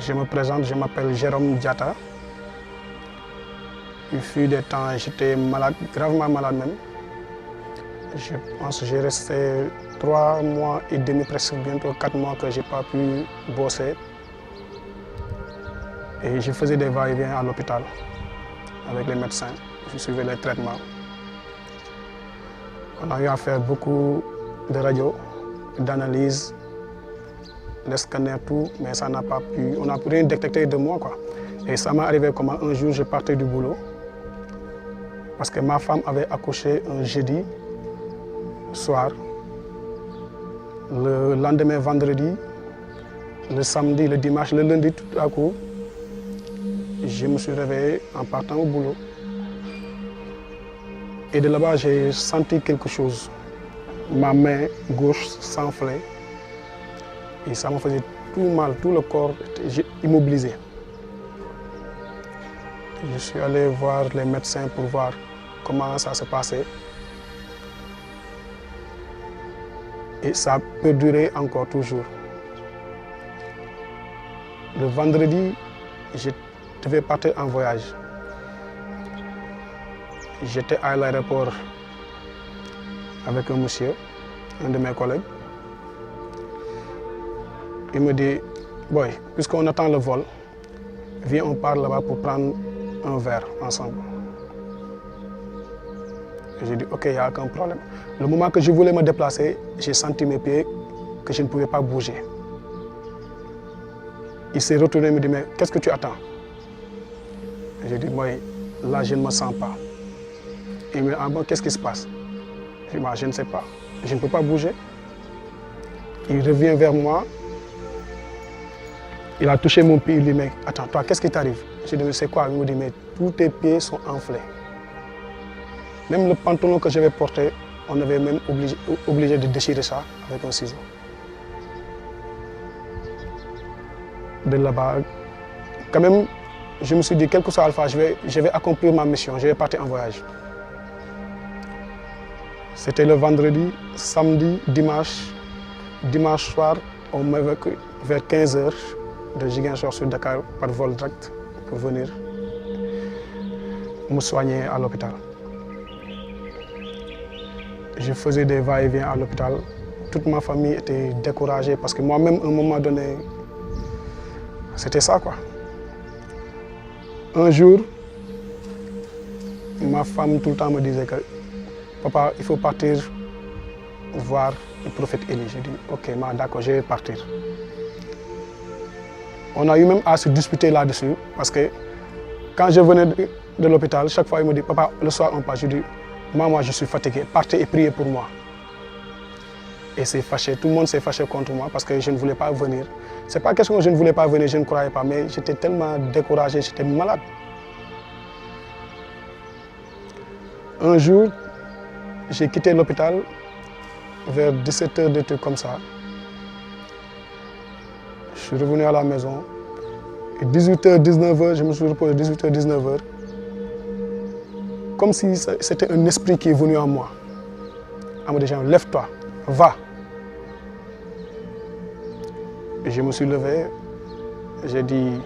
Je me présente, je m'appelle Jérôme Diatta. Il fut des temps, j'étais malade, gravement malade même. Je pense que j'ai resté 3 mois et demi, presque bientôt 4 mois que je n'ai pas pu bosser. Et je faisais des va-et-vient à l'hôpital avec les médecins. Je suivais les traitements. On a eu à faire beaucoup de radios, d'analyses, les scanners, tout, mais ça n'a pas pu, on n'a pu rien détecter de moi, quoi. Et ça m'est arrivé comment un jour je partais du boulot parce que ma femme avait accouché un jeudi soir. Le lendemain, vendredi, le samedi, le dimanche, le lundi, tout à coup, je me suis réveillé en partant au boulot. Et de là-bas, j'ai senti quelque chose. Ma main gauche s'enflait et ça me faisait tout mal, tout le corps était immobilisé. Je suis allé voir les médecins pour voir comment ça se passait. Et ça a perduré encore toujours. Le vendredi, je devais partir en voyage. J'étais à l'aéroport avec un monsieur, un de mes collègues. Il me dit, boy, puisqu'on attend le vol, viens, on part là-bas pour prendre un verre ensemble. J'ai dit, ok, il n'y a aucun problème. Le moment que je voulais me déplacer, j'ai senti mes pieds que je ne pouvais pas bouger. Il s'est retourné et me dit, mais qu'est-ce que tu attends? J'ai dit, moi, là, je ne me sens pas. Il me dit, ah bon, qu'est-ce qui se passe? J'ai dit, je ne sais pas, je ne peux pas bouger. Il revient vers moi. Il a touché mon pied, il dit, mais attends, toi, qu'est-ce qui t'arrive? J'ai dit, mais c'est quoi? Il me dit, mais tous tes pieds sont enflés. Même le pantalon que j'avais porté, on avait même obligé de déchirer ça avec un ciseau. De là-bas, quand même, je me suis dit, quel que soit Alpha, je vais accomplir ma mission, je vais partir en voyage. C'était le vendredi, samedi, dimanche soir, on m'avait vers 15 h de Ziguinchor sur Dakar par vol direct pour venir me soigner à l'hôpital. Je faisais des va-et-vient à l'hôpital. Toute ma famille était découragée parce que moi-même, à un moment donné, c'était ça, quoi. Un jour, ma femme tout le temps me disait que papa, il faut partir voir le prophète Élie. J'ai dit, ok, d'accord, je vais partir. On a eu même à se disputer là-dessus parce que quand je venais de l'hôpital, chaque fois il me dit, papa, le soir on part. Je dis, moi je suis fatigué, partez et priez pour moi. Et c'est fâché, tout le monde s'est fâché contre moi parce que je ne voulais pas venir. C'est pas question que je ne voulais pas venir, je ne croyais pas, mais j'étais tellement découragé, j'étais malade. Un jour, j'ai quitté l'hôpital vers 17 h, des trucs comme ça. Je suis revenu à la maison. Et 18 h, 19 h, je me suis reposé 18 h, 19 h. Comme si c'était un esprit qui est venu en moi. En me disant, lève-toi, va. Et je me suis levé. J'ai dit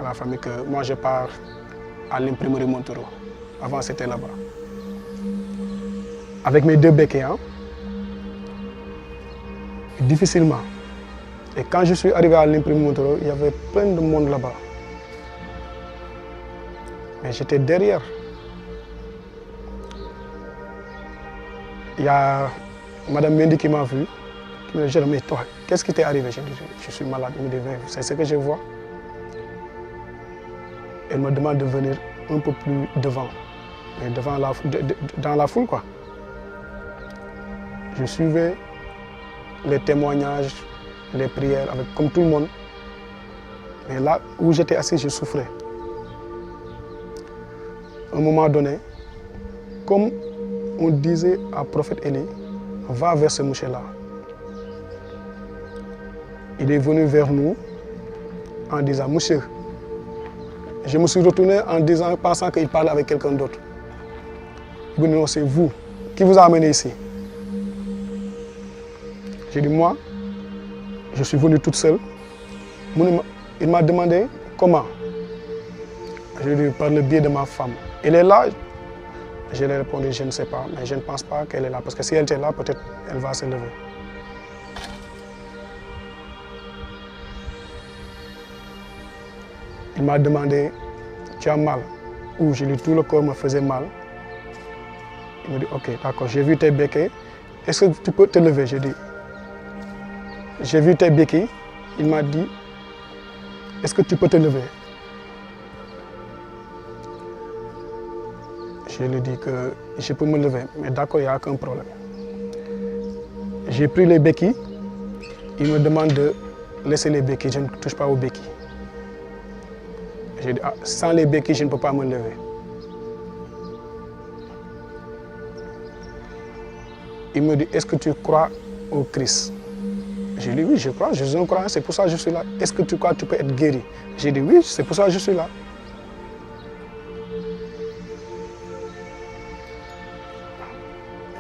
à la famille que moi je pars à l'imprimerie Montero. Avant c'était là-bas. Avec mes 2 béquets, hein. Difficilement. Et quand je suis arrivé à l'imprimerie Montero, il y avait plein de monde là-bas. Mais j'étais derrière. Il y a Madame Mendy qui m'a vu, qui me dit, mais toi, qu'est-ce qui t'est arrivé? J'ai dit, je suis malade. Il me dit, c'est ce que je vois. Elle me demande de venir un peu plus devant, mais dans la foule, quoi. Je suivais les témoignages, les prières, comme tout le monde. Mais là où j'étais assis, je souffrais. À un moment donné, comme on disait à prophète Élie, va vers ce monsieur-là. Il est venu vers nous en disant, monsieur, je me suis retourné en disant, pensant qu'il parlait avec quelqu'un d'autre. Il dit, non, c'est vous qui vous a amené ici. J'ai dit, moi, je suis venu toute seule. Il m'a demandé comment. Je lui ai dit par le biais de ma femme. Elle est là. Je lui ai répondu, je ne sais pas, mais je ne pense pas qu'elle est là. Parce que si elle était là, peut-être elle va se lever. Il m'a demandé, tu as mal? Ou j'ai dit, tout le corps me faisait mal. Il m'a dit, ok, d'accord, j'ai vu tes béquilles. Est-ce que tu peux te lever? J'ai dit, j'ai vu tes béquilles. Il m'a dit, est-ce que tu peux te lever? Je lui ai dit que je peux me lever, mais d'accord, il n'y a aucun problème. J'ai pris les béquilles. Il me demande de laisser les béquilles, je ne touche pas aux béquilles. J'ai dit, ah, sans les béquilles, je ne peux pas me lever. Il me dit, est-ce que tu crois au Christ? J'ai dit, oui, je crois, je suis un croyant, c'est pour ça que je suis là. Est-ce que tu crois que tu peux être guéri? J'ai dit, oui, c'est pour ça que je suis là.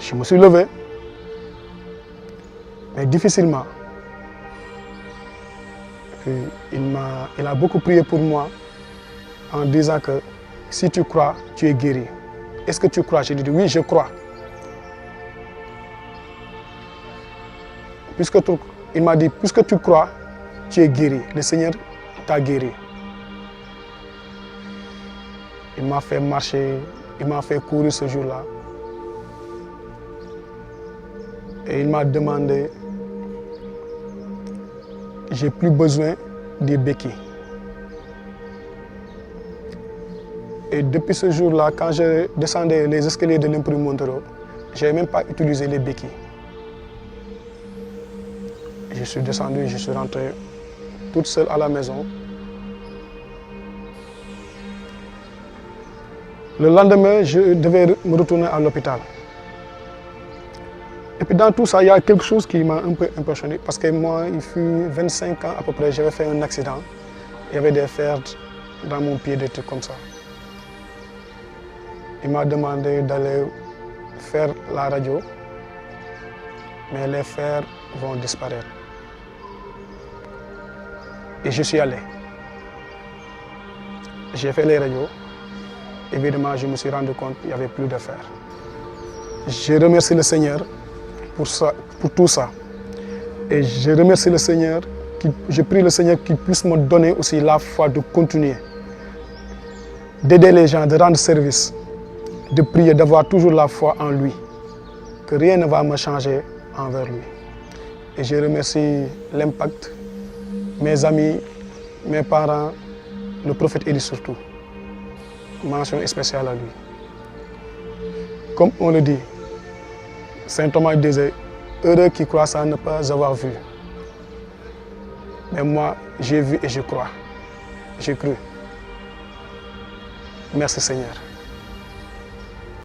Je me suis levé, mais difficilement. Il a beaucoup prié pour moi en disant que si tu crois, tu es guéri. Est-ce que tu crois? J'ai dit, oui, je crois. Il m'a dit, puisque tu crois, tu es guéri. Le Seigneur t'a guéri. Il m'a fait marcher, il m'a fait courir ce jour-là. Et il m'a demandé, j'ai plus besoin des béquilles. Et depuis ce jour-là, quand je descendais les escaliers de l'Empire Montero, je n'avais même pas utilisé les béquilles. Je suis descendu, je suis rentré toute seule à la maison. Le lendemain, je devais me retourner à l'hôpital. Et puis dans tout ça, il y a quelque chose qui m'a un peu impressionné parce que moi, il fut 25 ans à peu près, j'avais fait un accident. Il y avait des fers dans mon pied, des trucs comme ça. Il m'a demandé d'aller faire la radio, mais les fers vont disparaître. Et je suis allé. J'ai fait les radios. Évidemment, je me suis rendu compte qu'il n'y avait plus de fer. Je remercie le Seigneur pour tout ça. Et je remercie le Seigneur, je prie le Seigneur qu'il puisse me donner aussi la foi de continuer, d'aider les gens, de rendre service, de prier, d'avoir toujours la foi en lui, que rien ne va me changer envers lui. Et je remercie l'Impact, mes amis, mes parents, le prophète Élie surtout. Mention spéciale à lui. Comme on le dit, Saint Thomas disait, heureux qui croient sans ne pas avoir vu. Mais moi, j'ai vu et je crois. J'ai cru. Merci Seigneur.